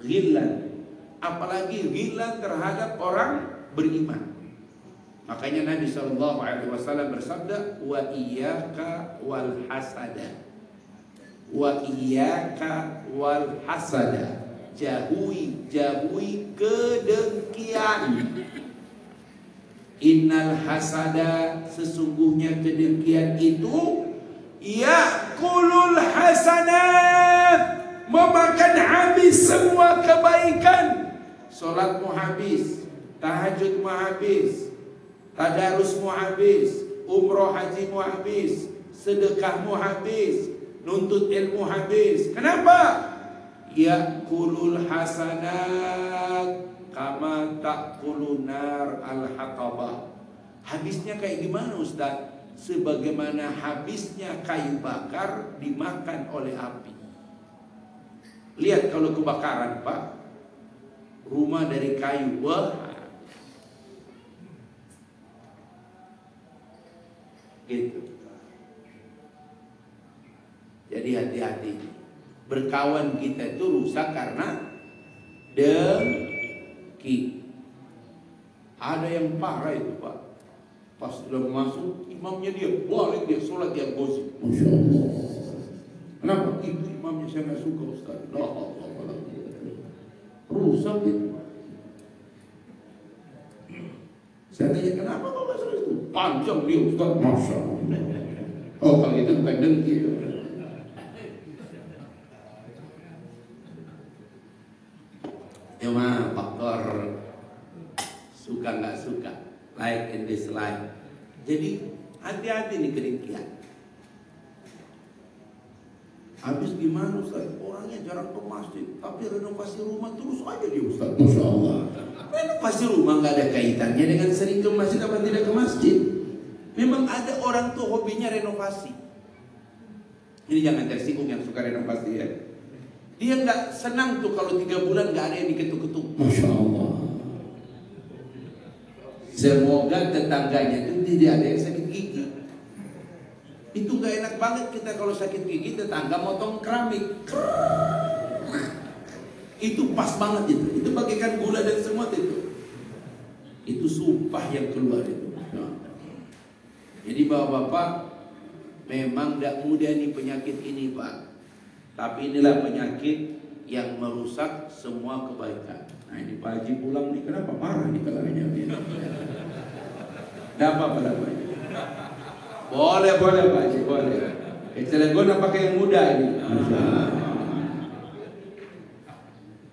Ghillan, apalagi ghillan terhadap orang beriman. Makanya Nabi SAW bersabda, wa iyyaka wal hasada, wa iyyaka wal hasada, jauhi kedengkian. Innal hasada, sesungguhnya kedengkian itu yakulul hasanat, memakan habis semua kebaikan. Salatmu habis, tahajudmu habis, tadarusmu habis, umroh hajimu habis, sedekahmu habis, nuntut ilmu habis. Kenapa? Yakulul hasanat, kama ta'kulun nar al-hatabah. Habisnya kayak gimana Ustaz? Sebagaimana habisnya kayu bakar dimakan oleh api. Lihat kalau kebakaran Pak, rumah dari kayu, wah, gitu. Jadi hati-hati. Berkawan kita itu rusak karena dengki. Ada yang parah itu Pak. Pas sudah masuk, imamnya dia balik, dia sholat, dia gosip. Masya Allah. Kenapa? Itu imamnya saya nggak suka Ustaz. Rusak itu. Saya tanya kenapa kok nggak sholat itu? Panjang dia Ustaz. Masya Allah. Oh kalau itu bukan dengki. Cuma faktor suka nggak suka, like and dislike. Jadi hati-hati nih kedengkian. Habis gimana Ustaz? Orangnya jarang ke masjid, tapi renovasi rumah terus aja dia Ustaz. Masya Allah. Renovasi rumah nggak ada kaitannya dengan sering ke masjid apa tidak ke masjid. Memang ada orang tuh hobinya renovasi. Ini jangan tersinggung yang suka renovasi ya. Dia nggak senang tuh kalau 3 bulan nggak ada yang diketuk-ketuk. Masya Allah. Semoga tetangganya itu tidak ada yang sakit gigi. Itu nggak enak banget kita kalau sakit gigi tetangga motong keramik. Itu pas banget itu. Itu bagaikan gula dan semut itu. Itu sumpah yang keluar itu. Jadi bapak-bapak, memang tidak mudah nih penyakit ini Pak. Tapi inilah penyakit yang merusak semua kebaikan. Nah ini Pak Haji pulang nih, kenapa marah nih kalanya? Tidak apa-apa namanya. Boleh Pak Haji, boleh. Cilegon pakai yang muda ini.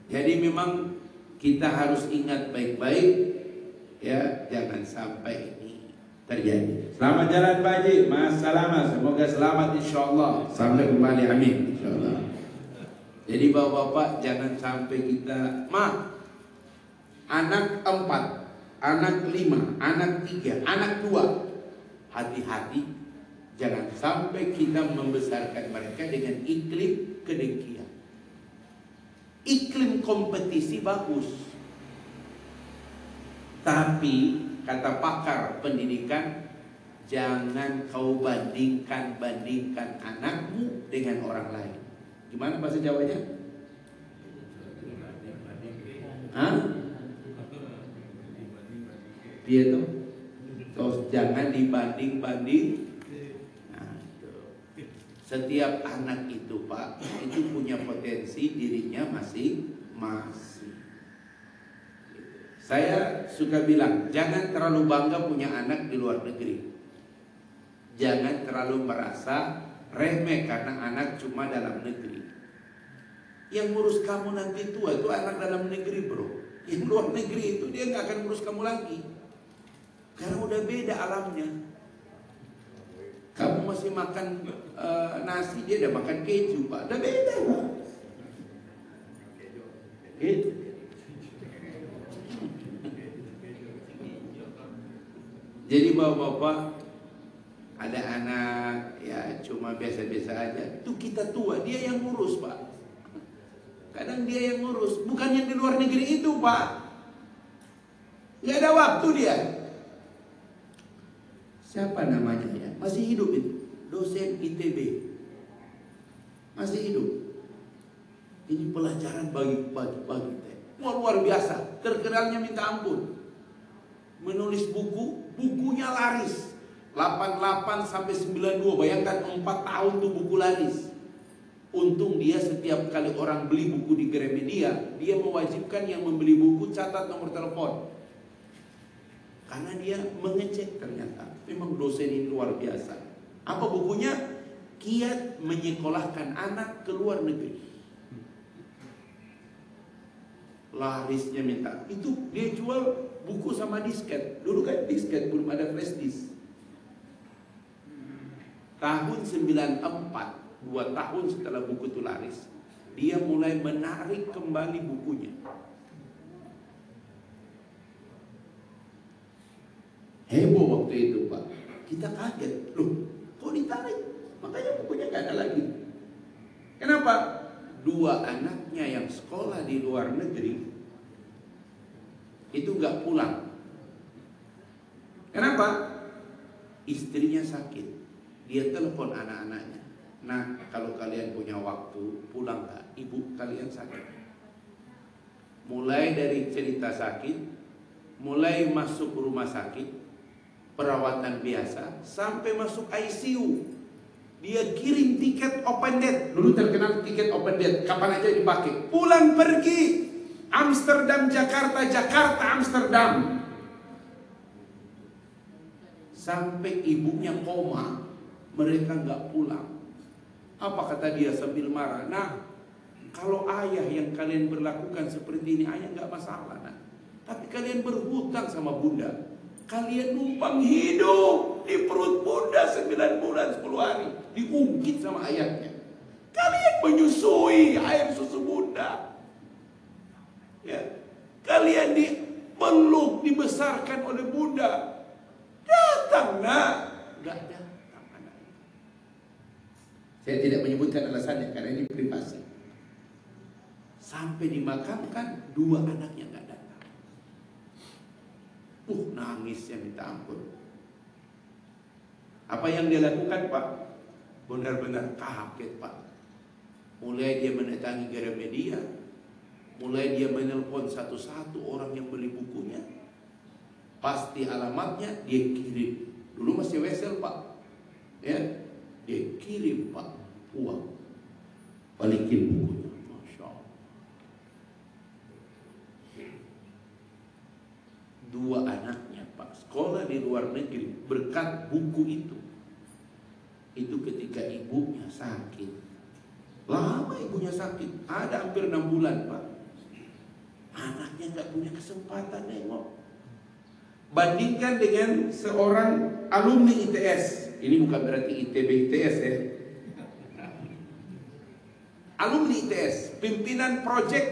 Jadi memang kita harus ingat baik-baik, ya, jangan sampai ini terjadi. Selamat jalan Pak Haji, Mas, semoga selamat insyaallah. Sampai kembali, amin insyaallah. Jadi bapak-bapak jangan sampai kita anak 4, anak 5, anak 3, anak 2. Hati-hati, jangan sampai kita membesarkan mereka dengan iklim kedengkian. Iklim kompetisi bagus, tapi kata pakar pendidikan, jangan kau bandingkan anakmu dengan orang lain. Gimana bahasa Jawanya? Dia tuh, terus jangan dibanding-banding. Nah, itu. Setiap anak itu Pak, itu punya potensi dirinya masing-masing. Saya suka bilang, jangan terlalu bangga punya anak di luar negeri. Jangan terlalu merasa remeh karena anak cuma dalam negeri. Yang ngurus kamu nanti tua itu anak dalam negeri bro. Yang luar negeri itu dia nggak akan ngurus kamu lagi, karena udah beda alamnya. Kamu masih makan nasi, dia udah makan keju Pak. Udah beda Pak. Gitu. Jadi bapak-bapak, ada anak ya cuma biasa-biasa aja, itu kita tua, dia yang ngurus Pak. Kadang dia yang ngurus, bukan yang di luar negeri itu Pak. Gak ada waktu dia. Siapa namanya ya? Masih hidup itu, dosen ITB. Masih hidup. Ini pelajaran bagi luar biasa. Terkenalnya minta ampun. Menulis bukunya laris. 88 sampai 92, bayangkan 4 tahun tuh buku laris. Untung dia setiap kali orang beli buku di Gramedia, dia mewajibkan yang membeli buku catat nomor telepon. Karena dia mengecek ternyata. Memang dosen ini luar biasa. Apa bukunya? Kiat menyekolahkan anak ke luar negeri. Larisnya minta. Itu dia jual buku sama disket. Dulu kan disket, belum ada flash disk. Tahun 94, 2 tahun setelah buku itu laris, dia mulai menarik kembali bukunya. Heboh waktu itu Pak. Kita kaget, loh kok ditarik? Makanya bukunya gak ada lagi. Kenapa? 2 anaknya yang sekolah di luar negeri itu gak pulang. Kenapa? Istrinya sakit. Dia telepon anak-anaknya. Nah, kalau kalian punya waktu, pulang gak? Ibu kalian sakit. Mulai dari cerita sakit, mulai masuk rumah sakit, perawatan biasa, sampai masuk ICU. Dia kirim tiket open date. Dulu terkenal tiket open date, kapan aja dipakai. Pulang pergi, Amsterdam, Jakarta, Jakarta, Amsterdam. Sampai ibunya koma, mereka nggak pulang. Apa kata dia sambil marah? Nah, kalau ayah yang kalian berlakukan seperti ini, ayah nggak masalah. Nah, tapi kalian berhutang sama bunda. Kalian numpang hidup di perut bunda 9 bulan 10 hari, diungkit sama ayahnya. Kalian menyusui air susu bunda. Ya. Kalian dipeluk, dibesarkan oleh bunda. Datang nak. Gak datang anak. Saya tidak menyebutkan alasannya karena ini privasi. Sampai dimakamkan 2 anaknya gak datang. Nangisnya minta ampun. Apa yang dia lakukan Pak? Benar-benar kaget Pak. Mulai dia mendatangi Gramedia, mulai dia menelpon satu-satu orang yang beli bukunya. Pasti alamatnya dia kirim. Dulu masih wesel Pak. Ya, dia kirim Pak uang. Balikin bukunya. Masya Allah. 2 anaknya Pak sekolah di luar negeri berkat buku itu. Itu ketika ibunya sakit. Lama ibunya sakit, ada hampir 6 bulan Pak. Anaknya gak punya kesempatan nengok. Bandingkan dengan seorang alumni ITS. Ini bukan berarti ITB ITS ya. Alumni ITS, pimpinan proyek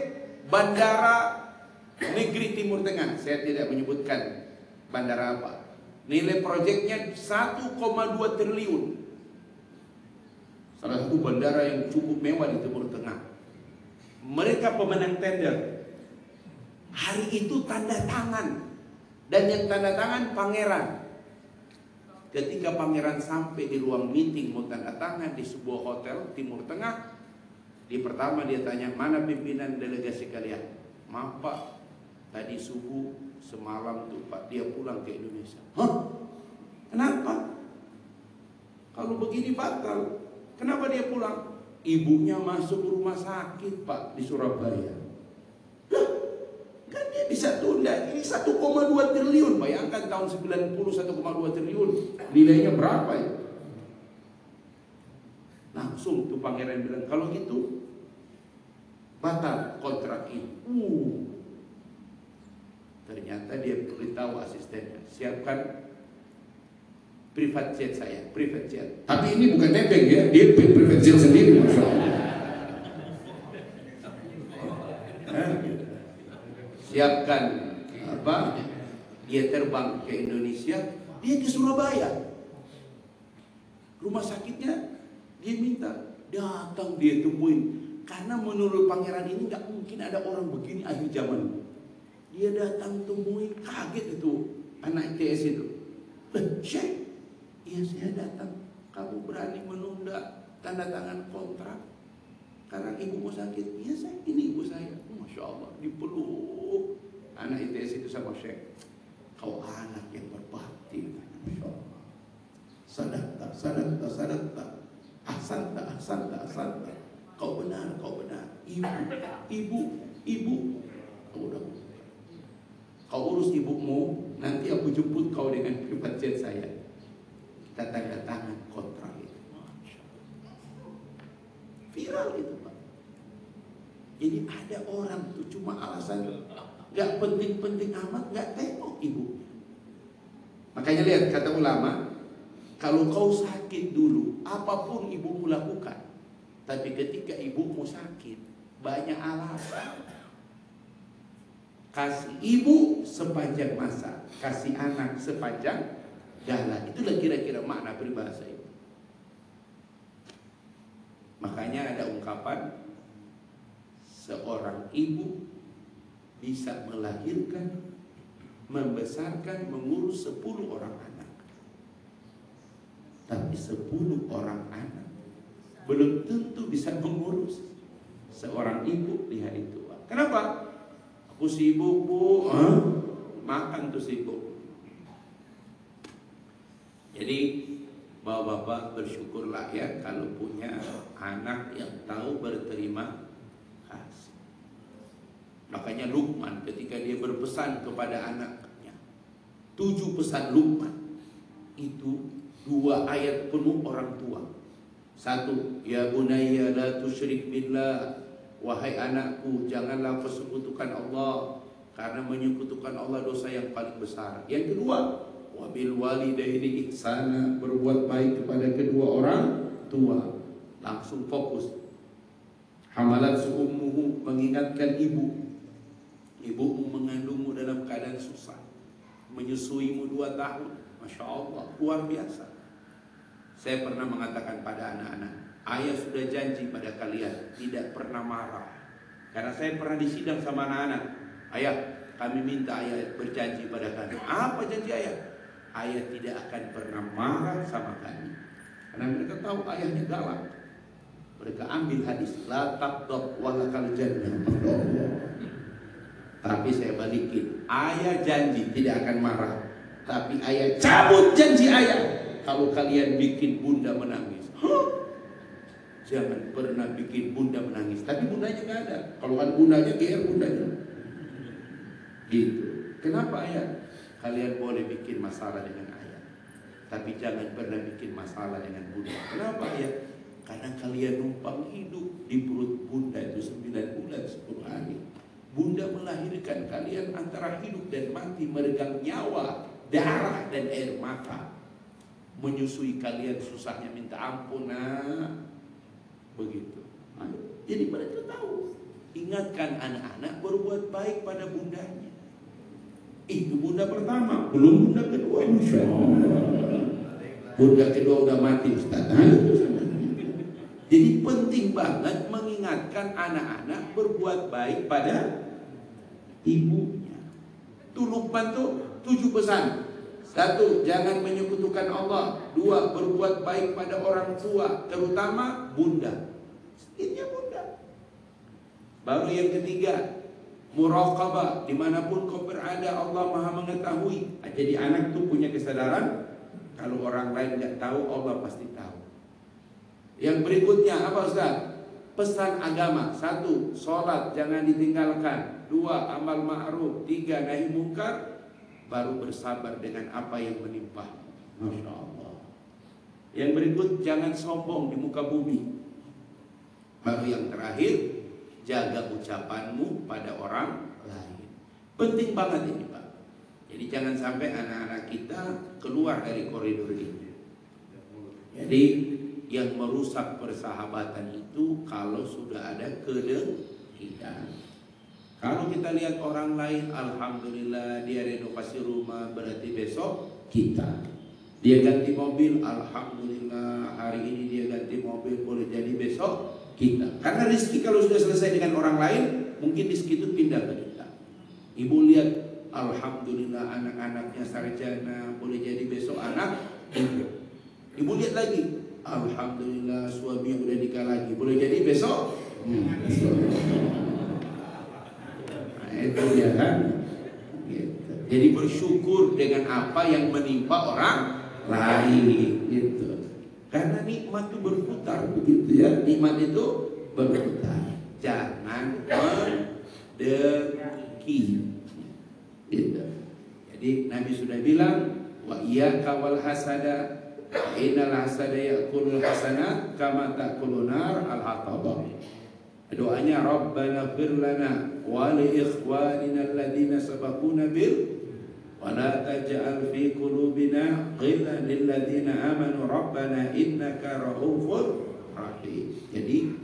Bandara Negeri Timur Tengah. Saya tidak menyebutkan bandara apa. Nilai proyeknya 1,2 triliun. Salah satu bandara yang cukup mewah di Timur Tengah. Mereka pemenang tender. Hari itu tanda tangan. Dan yang tanda tangan pangeran. Ketika pangeran sampai di ruang meeting mau tanda tangan di sebuah hotel Timur Tengah, di pertama dia tanya, mana pimpinan delegasi kalian? Maaf Pak, tadi subuh semalam tuh Pak dia pulang ke Indonesia. Hah? Kenapa? Kalau begini batal. Kenapa dia pulang? Ibunya masuk rumah sakit Pak di Surabaya. Lah, kan dia bisa tunda. Ini 1,2 triliun. Bayangkan tahun 90 1,2 triliun. Nilainya berapa ya? Langsung tuh pangeran bilang, kalau gitu batal kontrak ini. Ternyata dia beritahu asistennya, siapkan private jet saya, private jet. Tapi ini bukan nebeng ya, dia private jet sendiri. Siapkan apa? Dia terbang ke Indonesia, dia ke Surabaya. Rumah sakitnya dia minta, datang dia temuin. Karena menurut pangeran ini nggak mungkin ada orang begini akhir zaman. Dia datang temuin, kaget itu anak ITS itu. Syekh, iya saya datang. Kamu berani menunda tanda tangan kontrak karena ibu mau sakit? Iya saya, ini ibu saya. Masya Allah, dipeluk anak ITS itu sama Syekh. Kau anak yang berbakti. Masya Allah. Sadaqta, sadaqta, sadaqta. Ahsanta, ahsanta, ahsanta. Kau benar, kau benar. Ibu. Kau udah. Kau urus ibumu, nanti aku jemput kau dengan private jet saya. Kita tanda tangan kontrak itu. Viral itu Pak. Jadi ada orang tuh cuma alasan gak penting-penting amat, gak tengok ibu. Makanya lihat kata ulama, kalau kau sakit dulu, apapun ibumu lakukan. Tapi ketika ibumu sakit, banyak alasan. Kasih ibu sepanjang masa, kasih anak sepanjang jalan. Itulah kira-kira makna peribahasa itu. Makanya ada ungkapan, seorang ibu bisa melahirkan, membesarkan, mengurus 10 orang anak. Tapi 10 orang anak belum tentu bisa mengurus seorang ibu. Lihat itu. Kenapa? Aku sibuk, Bu. Makan tuh sibuk. Jadi bapak-bapak bersyukurlah ya kalau punya anak yang tahu berterima kasih. Makanya Luqman ketika dia berpesan kepada anaknya, 7 pesan Luqman itu 2 ayat penuh orang tua. 1, ya bunayya la tusyrik billah, wahai anakku janganlah persekutukan Allah, karena menyekutukan Allah dosa yang paling besar. Yang kedua, wabil walidaini ihsana, berbuat baik kepada kedua orang tua. Langsung fokus. Hamalat ummuhu, mengingatkan ibu. Ibumu mengandungmu dalam keadaan susah, menyusuimu 2 tahun. Masya Allah, luar biasa. Saya pernah mengatakan pada anak-anak, ayah sudah janji pada kalian tidak pernah marah. Karena saya pernah disidang sama anak-anak. Ayah, kami minta ayah berjanji pada kami. Apa janji ayah? Ayah tidak akan pernah marah sama kami. Karena mereka tahu ayahnya galak. Mereka ambil hadis, la taqdab walakal jannah. Tapi saya balikin, ayah janji tidak akan marah, tapi ayah cabut janji ayah kalau kalian bikin bunda menangis. Jangan pernah bikin bunda menangis. Tapi bundanya nggak ada. Kalau kan bundanya, GR bundanya. Gitu. Kenapa ayah? Kalian boleh bikin masalah dengan ayah, tapi jangan pernah bikin masalah dengan bunda. Kenapa ayah? Karena kalian numpang hidup di perut bunda itu 9 bulan 10 hari. Bunda melahirkan kalian antara hidup dan mati, meregang nyawa, darah dan air mata. Menyusui kalian susahnya minta ampun, nah. Begitu. Jadi mereka tahu. Ingatkan anak-anak berbuat baik pada bundanya. Itu bunda pertama, belum bunda kedua. Insya Allah. Bunda kedua udah mati, Ustaz. Jadi penting banget mengingatkan anak-anak berbuat baik pada ibunya. Tuh Luqman tuh 7 pesan. 1, jangan menyekutukan Allah. 2, berbuat baik pada orang tua, terutama bunda. Intinya bunda. Baru yang ketiga, muraqabah, dimanapun kau berada Allah Maha mengetahui. Jadi anak tuh punya kesadaran kalau orang lain nggak tahu, Allah pasti tahu. Yang berikutnya apa Ustaz? Pesan agama. 1, sholat jangan ditinggalkan. 2, amal ma'ruf. 3, nahi munkar. Baru bersabar dengan apa yang menimpa. Masya Allah. Yang berikut, jangan sombong di muka bumi. Baru yang terakhir, jaga ucapanmu pada orang lain. Penting banget ini Pak. Jadi jangan sampai anak-anak kita keluar dari koridor ini. Jadi yang merusak persahabatan itu kalau sudah ada kedengkian. Kalau kita lihat orang lain, alhamdulillah dia renovasi rumah, berarti besok kita. Dia ganti mobil, alhamdulillah hari ini dia ganti mobil, boleh jadi besok kita. Karena rezeki kalau sudah selesai dengan orang lain, mungkin rezeki itu pindah ke kita. Ibu lihat, alhamdulillah anak-anaknya sarjana, boleh jadi besok anak ibu. Ibu lihat lagi, alhamdulillah suami udah nikah lagi, boleh jadi besok. Nah, itu dia kan. Gitu. Jadi bersyukur dengan apa yang menimpa orang lain, gitu. Karena nikmat itu berputar, begitu ya. Nikmat itu berputar. Jangan mendengki. Gitu. Jadi Nabi sudah bilang, wa iyyaka wal hasada. Innal hasada ya'kulul hasanat kama ta'kulun nar al-hatabah. Doanya Rabbana ighfir lana wa li ikhwanina alladhina sabaquna bil wa la taj'al fi qulubina ghillan lil ladzina amanu rabbana innaka ra'ufur rahim. Jadi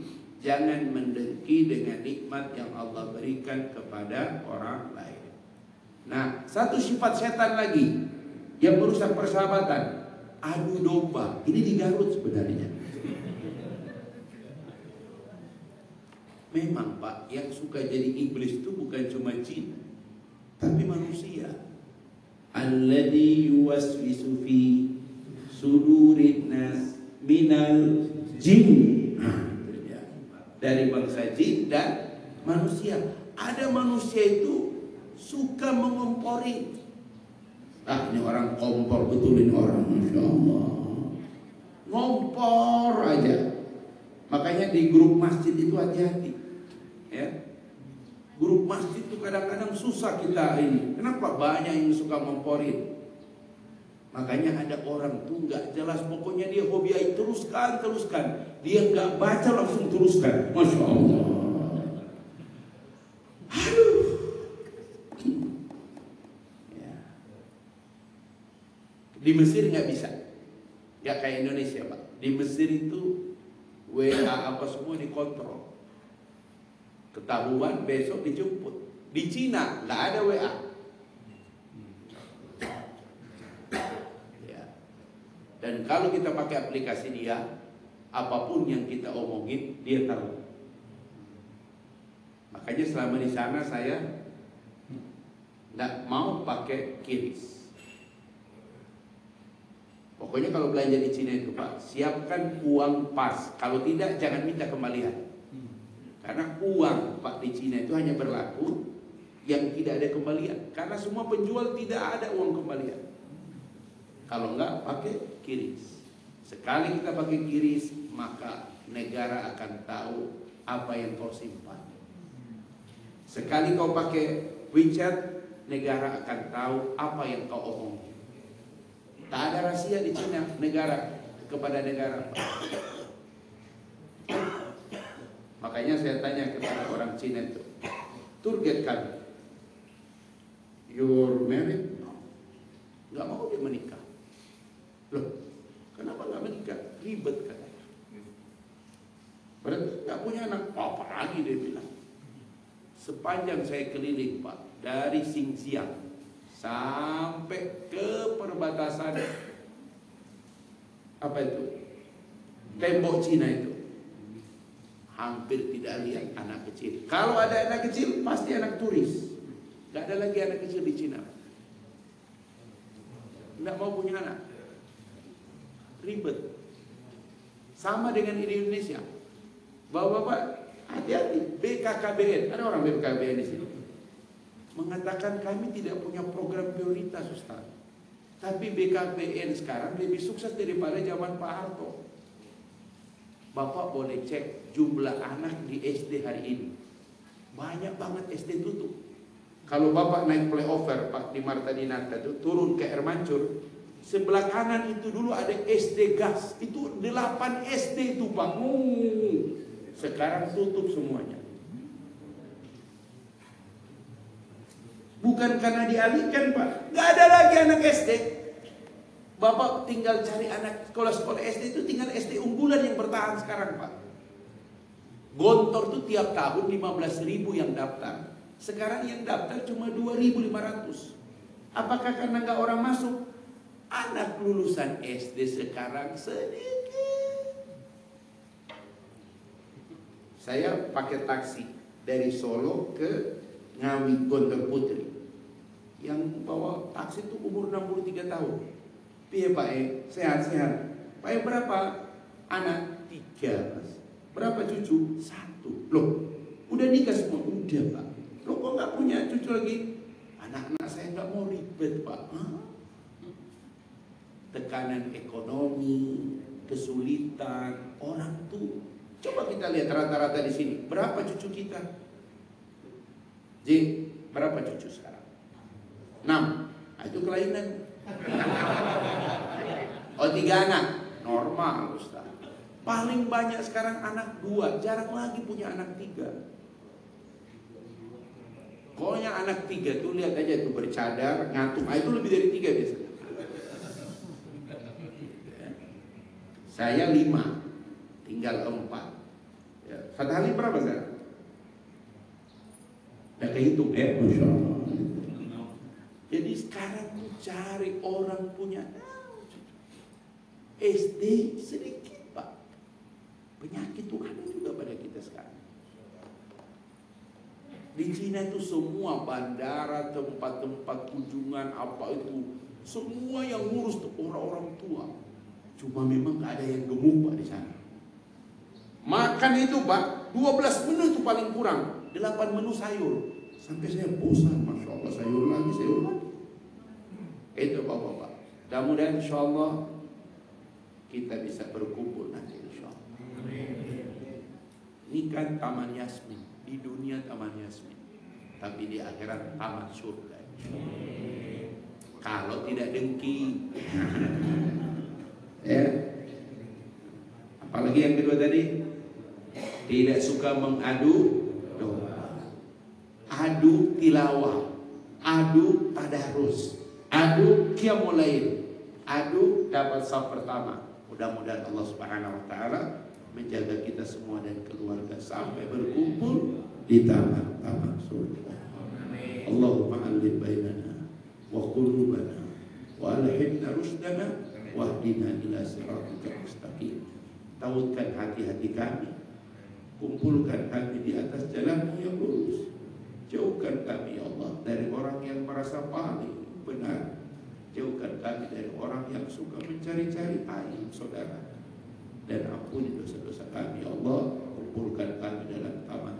Jangan mendengki dengan nikmat yang Allah berikan kepada orang lain. Nah, satu sifat setan lagi yang merusak persahabatan, adu domba. Ini di Garut sebenarnya. Memang Pak, yang suka jadi iblis itu bukan cuma jin, tapi manusia. Alladzi yuwaswisu fi sudurin nas minal jin. Dari bangsa jin dan manusia. Ada manusia itu suka mengompori. Ini orang kompor, betulin orang, Masya Allah. Ngompor aja. Makanya di grup masjid itu hati-hati, ya. Grup masjid itu kadang-kadang susah kita ini. Kenapa? Banyak yang suka ngomporin. Makanya ada orang tuh nggak jelas, pokoknya dia hobi teruskan. Dia nggak baca langsung teruskan. Masya Allah. Aduh. Ya. Di Mesir nggak bisa. Ya kayak Indonesia Pak. Di Mesir itu WA apa semua dikontrol. Ketahuan besok dijemput. Di Cina nggak ada WA. Dan kalau kita pakai aplikasi dia, apapun yang kita omongin, dia tahu. Makanya selama di sana saya nggak mau pakai QRIS. Pokoknya kalau belanja di Cina itu Pak, siapkan uang pas. Kalau tidak, jangan minta kembalian. Karena uang Pak di Cina itu hanya berlaku yang tidak ada kembalian. Karena semua penjual tidak ada uang kembalian. Kalau enggak pakai QRIS. Sekali kita pakai QRIS, maka negara akan tahu apa yang kau simpan. Sekali kau pakai WeChat, negara akan tahu apa yang kau omongin. Tak ada rahasia di Cina negara kepada negara. Makanya saya tanya kepada orang Cina itu, target kami, you're married? No. Gak mau dia menikah. Loh, kenapa gak menikah? Ribet katanya. Berarti gak punya anak. Apa lagi dia bilang. Sepanjang saya keliling Pak, dari Xinjiang sampai ke perbatasan apa itu, tembok Cina itu, hampir tidak lihat anak kecil. Kalau ada anak kecil pasti anak turis. Gak ada lagi anak kecil di Cina. Gak mau punya anak. Ribet. Sama dengan di Indonesia. Bapak-bapak, hati-hati. BKKBN, ada orang BKKBN di sini, mengatakan kami tidak punya program prioritas Ustaz. Tapi BKKBN sekarang lebih sukses daripada zaman Pak Harto. Bapak boleh cek jumlah anak di SD hari ini. Banyak banget SD tutup. Kalau Bapak naik flyover Pak di Marta Dinata itu, turun ke Air Mancur, sebelah kanan itu dulu ada SD gas. Itu 8 SD itu Pak. Sekarang tutup semuanya. Bukan karena dialihkan Pak. Gak ada lagi anak SD. Bapak tinggal cari anak sekolah-sekolah SD itu, tinggal SD unggulan yang bertahan sekarang Pak. Gontor tuh tiap tahun 15.000 yang daftar. Sekarang yang daftar cuma 2.500. Apakah karena gak orang masuk? Anak lulusan SD sekarang sedikit. Saya pakai taksi dari Solo ke Ngawi Gontor Putri. Yang bawa taksi itu umur 63 tahun. Piye Pak sehat-sehat. Pak berapa anak? 3 Mas. Berapa cucu? 1. Loh, udah nikah semua? Udah Pak. Loh kok gak punya cucu lagi? Anak-anak saya gak mau ribet Pak. Tekanan ekonomi, kesulitan, orang tuh. Coba kita lihat rata-rata di sini. Berapa cucu kita? J, berapa cucu sekarang? 6. Nah, itu kelainan. Oh 3 anak. Normal Ustaz. Paling banyak sekarang anak 2. Jarang lagi punya anak 3. Pokoknya anak 3 tuh lihat aja tuh bercadar, ngantuk. Itu lebih dari 3 biasanya. Saya 5, tinggal 4. Ya, 1 Al-Halim berapa sekarang? Udah kehitung ya? Masya Allah. Jadi sekarang tuh cari orang punya SD sedikit Pak. Penyakit itu ada juga pada kita sekarang. Di Cina itu semua bandara, tempat-tempat kunjungan apa itu, semua yang ngurus tuh orang-orang tua. Cuma memang gak ada yang gemuk Pak di sana. Makan itu Pak, 12 menu itu paling kurang, 8 menu sayur. Sampai saya bosan, Masya Allah, sayur lagi. Itu Bapak-Bapak. Mudah-mudahan insya Allah kita bisa berkumpul nanti insya Allah. Ini kan Taman Yasmin. Di dunia Taman Yasmin, tapi di akhirat taman surga. Kalau tidak dengki. Ya. Apalagi yang kedua tadi, tidak suka mengadu domba, adu tilawah, adu tadarus, adu qiyamul lail, adu dapat saf pertama. Mudah-mudahan Allah Subhanahu wa taala menjaga kita semua dan keluarga sampai berkumpul di taman-taman surga. Allahumma alif bainana wa qulubana wa alhimna rusdana wahdina ila siratikal mustaqim. Tauhidkan hati-hati kami, kumpulkan kami di atas jalanmu yang lurus. Jauhkan kami ya Allah dari orang yang merasa paling benar. Jauhkan kami dari orang yang suka mencari-cari aib saudara. Dan ampuni dosa-dosa kami ya Allah. Kumpulkan kami dalam taman